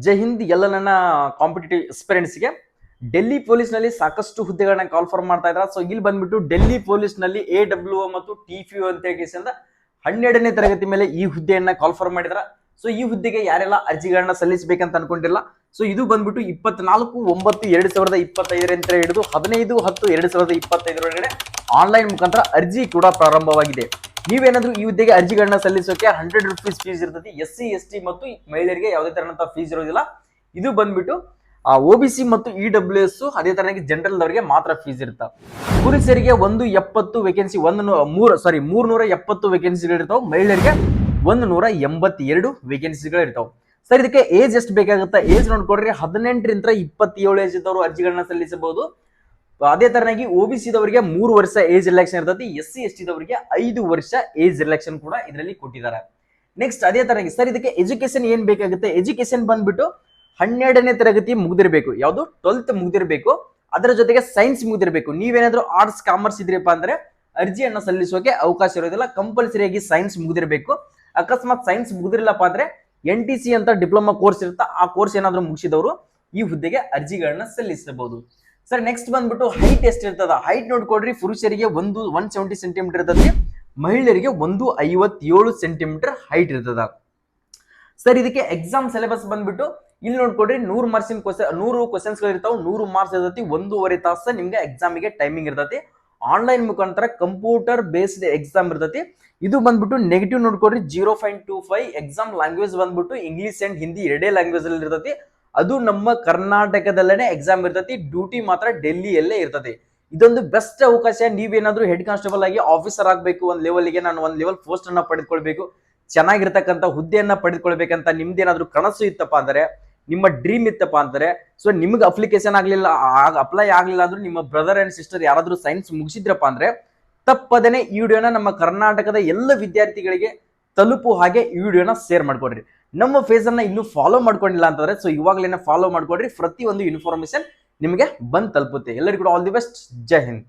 ಜೈ ಹಿಂದ್ ಎಲ್ಲ ನನ್ನ ಕಾಂಪಿಟೇಟಿವ್ ಎಕ್ಸ್ಪೀರಿಯನ್ಸ್ಗೆ ಡೆಲ್ಲಿ ಪೊಲೀಸ್ನಲ್ಲಿ ಸಾಕಷ್ಟು ಹುದ್ದೆಗಳನ್ನ ಕಾಲ್ಫಾರ್ಮ್ ಮಾಡ್ತಾ ಇದ್ದಾರೆ. ಸೊ ಇಲ್ಲಿ ಬಂದ್ಬಿಟ್ಟು ಡೆಲ್ಲಿ ಪೊಲೀಸ್ನಲ್ಲಿ AWO ಮತ್ತು TPO ಅಂತ ಹೇಳಿ 12ನೇ ತರಗತಿ ಮೇಲೆ ಈ ಹುದ್ದೆಯನ್ನ ಕಾಲ್ಫಾರ್ಮ್ ಮಾಡಿದಾರೆ. ಸೊ ಈ ಹುದ್ದೆಗೆ ಯಾರೆಲ್ಲ ಅರ್ಜಿಗಳನ್ನ ಸಲ್ಲಿಸಬೇಕಂತ ಅನ್ಕೊಂಡಿರಲ್ಲ, ಸೊ ಇದು ಬಂದ್ಬಿಟ್ಟು 24/9/2025 ಹಿಡಿದು 15/10/2025 ಒಳಗಡೆ ಆನ್ಲೈನ್ ಮುಖಾಂತರ ಅರ್ಜಿ ಕೂಡ ಪ್ರಾರಂಭವಾಗಿದೆ. ನೀವೇನಾದ್ರೂ ಈ ಹುದ್ದೆಗೆ ಅರ್ಜಿಗಳನ್ನ ಸಲ್ಲಿಸೋಕೆ 100 ರೂಪೀಸ್ ಫೀಸ್ ಇರ್ತದೆ. SC ST ಮತ್ತು ಮಹಿಳೆಯರಿಗೆ ಯಾವುದೇ ತರಹಂತ ಫೀಸ್ ಇರೋದಿಲ್ಲ. ಇದು ಬಂದ್ಬಿಟ್ಟು OBC ಮತ್ತು EWS ಅದೇ ತರನಾಗಿ ಜನರಲ್ ಅವರಿಗೆ ಮಾತ್ರ ಫೀಸ್ ಇರುತ್ತೆ. ಪುರುಷರಿಗೆ 170 ವೇಕೆನ್ಸಿ 370 ವೇಕೆನ್ಸಿಗಳು ಇರ್ತಾವೆ. ಮಹಿಳೆಯರಿಗೆ 182 ವೇಕೆನ್ಸಿಗಳು ಇರ್ತಾವೆ. ಸರ್, ಇದಕ್ಕೆ ಏಜ್ ಎಷ್ಟು ಬೇಕಾಗುತ್ತೆ? ಏಜ್ ನೋಡ್ಕೊಡ್ರಿ, 18ರಿಂದ 27 ಏಜ್ ಇದ್ದವರು ಅರ್ಜಿಗಳನ್ನ ಸಲ್ಲಿಸಬಹುದು. ಅದೇ ತರನಾಗಿ OBC ದವರಿಗೆ 3 ವರ್ಷ ಏಜ್ ರಿಲ್ಯಾಕ್ಷನ್ ಇರ್ತದೆ. SC ST ದವರಿಗೆ 5 ವರ್ಷ ಏಜ್ ರಿಲ್ಯಾಕ್ಷನ್ ಕೂಡ ಇದರಲ್ಲಿ ಕೊಟ್ಟಿದ್ದಾರೆ. ನೆಕ್ಸ್ಟ್ ಅದೇ ತರನಾಗಿ ಸರ್, ಇದಕ್ಕೆ ಎಜುಕೇಶನ್ ಏನ್ ಬೇಕಾಗುತ್ತೆ? ಎಜುಕೇಶನ್ ಬಂದ್ಬಿಟ್ಟು 12ನೇ ತರಗತಿ ಮುಗ್ದಿರ್ಬೇಕು, ಯಾವುದು 12th ಮುಗ್ದಿರ್ಬೇಕು. ಅದರ ಜೊತೆಗೆ ಸೈನ್ಸ್ ಮುಗ್ದಿರ್ಬೇಕು. ನೀವೇನಾದ್ರೂ ಆರ್ಟ್ಸ್ ಕಾಮರ್ಸ್ ಇದ್ರಪ್ಪ ಅಂದ್ರೆ ಅರ್ಜಿಯನ್ನ ಸಲ್ಲಿಸೋಕೆ ಅವಕಾಶ ಇರೋದಿಲ್ಲ. ಕಂಪಲ್ಸರಿಯಾಗಿ ಸೈನ್ಸ್ ಮುಗ್ದಿರ್ಬೇಕು. ಅಕಸ್ಮಾತ್ ಸೈನ್ಸ್ ಮುಗ್ದಿರಲ್ಲಪ್ಪ ಅಂದ್ರೆ NTC ಅಂತ ಡಿಪ್ಲೊಮಾ ಕೋರ್ಸ್ ಇರುತ್ತೆ, ಆ ಕೋರ್ಸ್ ಏನಾದ್ರೂ ಮುಗಿಸಿದವರು ಈ ಹುದ್ದೆಗೆ ಅರ್ಜಿಗಳನ್ನ ಸಲ್ಲಿಸಬಹುದು. ಸರ್, ನೆಕ್ಸ್ಟ್ ಬಂದ್ಬಿಟ್ಟು ಹೈಟ್ ಎಷ್ಟು ಇರ್ತದ? ಹೈಟ್ ನೋಡ್ಕೊಡ್ರಿ, ಪುರುಷರಿಗೆ 170 ಸೆಂಟಿಮೀಟರ್ ಇರ್ತದೆ, ಮಹಿಳೆಯರಿಗೆ 157 ಸೆಂಟಿಮೀಟರ್ ಹೈಟ್ ಇರ್ತದ. ಸರ್, ಇದಕ್ಕೆ ಎಕ್ಸಾಮ್ ಸಿಲೆಬಸ್ ಬಂದ್ಬಿಟ್ಟು ಇಲ್ಲಿ ನೋಡ್ಕೊಡ್ರಿ, 100 ಮಾರ್ಕ್ಸಿನ 100 ಕ್ವಶನ್ಸ್ ಇರ್ತಾವೆ, 100 ಮಾರ್ಕ್ಸ್ ಇರ್ತೈತಿ, 1.5 ತಾಸು ನಿಮ್ಗೆ ಎಕ್ಸಾಮಿಗೆ ಟೈಮಿಂಗ್ ಇರ್ತೈತಿ. ಆನ್ಲೈನ್ ಮುಖಾಂತರ ಕಂಪ್ಯೂಟರ್ ಬೇಸ್ಡ್ ಎಕ್ಸಾಮ್ ಇರ್ತೈತಿ. ಇದು ಬಂದ್ಬಿಟ್ಟು ನೆಗೆಟಿವ್ ನೋಡ್ಕೊಡ್ರಿ 0.25. ಎಕ್ಸಾಮ್ ಲ್ಯಾಂಗ್ವೇಜ್ ಬಂದ್ಬಿಟ್ಟು ಇಂಗ್ಲಿಷ್ ಅಂಡ್ ಹಿಂದಿ ಎರಡೇ ಲ್ಯಾಂಗ್ವೇಜ್ ಅಲ್ಲಿ ಇರ್ತೈತಿ. ಅದು ನಮ್ಮ ಕರ್ನಾಟಕದಲ್ಲೇನೆ ಎಕ್ಸಾಮ್ ಇರ್ತೈತಿ. ಡ್ಯೂಟಿ ಮಾತ್ರ ಡೆಲ್ಲಿಯಲ್ಲೇ ಇರ್ತೈತಿ. ಇದೊಂದು ಬೆಸ್ಟ್ ಅವಕಾಶ. ನೀವೇನಾದ್ರೂ ಹೆಡ್ ಕಾನ್ಸ್ಟೇಬಲ್ ಆಗಿ ಆಫೀಸರ್ ಆಗಬೇಕು, ಒಂದ್ ಲೆವೆಲ್ಗೆ ನಾನು ಒಂದ್ ಲೆವೆಲ್ ಪೋಸ್ಟ್ ಅನ್ನ ಪಡೆದುಕೊಳ್ಬೇಕು, ಚೆನ್ನಾಗಿರ್ತಕ್ಕಂಥ ಹುದ್ದೆಯನ್ನ ಪಡೆದುಕೊಳ್ಬೇಕಂತ ನಿಮ್ದೇನಾದ್ರೂ ಕನಸು ಇತ್ತಪ್ಪ ಅಂದ್ರೆ, ನಿಮ್ಮ ಡ್ರೀಮ್ ಇತ್ತಪ್ಪ ಅಂದ್ರೆ, ಸೊ ನಿಮ್ಗೆ ಅಪ್ಲಿಕೇಶನ್ ಅಪ್ಲೈ ಆಗ್ಲಿಲ್ಲ ಅಂದ್ರೆ ನಿಮ್ಮ ಬ್ರದರ್ ಅಂಡ್ ಸಿಸ್ಟರ್ ಯಾರಾದ್ರೂ ಸೈನ್ಸ್ ಮುಗಿಸಿದ್ರಪ್ಪ ಅಂದ್ರೆ ತಪ್ಪದೇನೆ ಈ ವಿಡಿಯೋನ ನಮ್ಮ ಕರ್ನಾಟಕದ ಎಲ್ಲ ವಿದ್ಯಾರ್ಥಿಗಳಿಗೆ ತಲುಪು ಹಾಗೆ ಈ ವಿಡಿಯೋನ ಶೇರ್ ಮಾಡ್ಕೊಡ್ರಿ. ನಮ್ಮ ಫೇಸ್ ಅನ್ನ ಇನ್ನೂ ಫಾಲೋ ಮಾಡ್ಕೊಂಡಿಲ್ಲ ಅಂತಂದ್ರೆ ಸೊ ಇವಾಗಲೇ ಫಾಲೋ ಮಾಡ್ಕೊಡ್ರಿ. ಪ್ರತಿಯೊಂದು ಇನ್ಫಾರ್ಮೇಶನ್ ನಿಮಗೆ ಬಂದ್ ತಲುಪುತ್ತೆ. ಎಲ್ಲರಿಗೂ ಕೂಡ all the best. Jai Hind.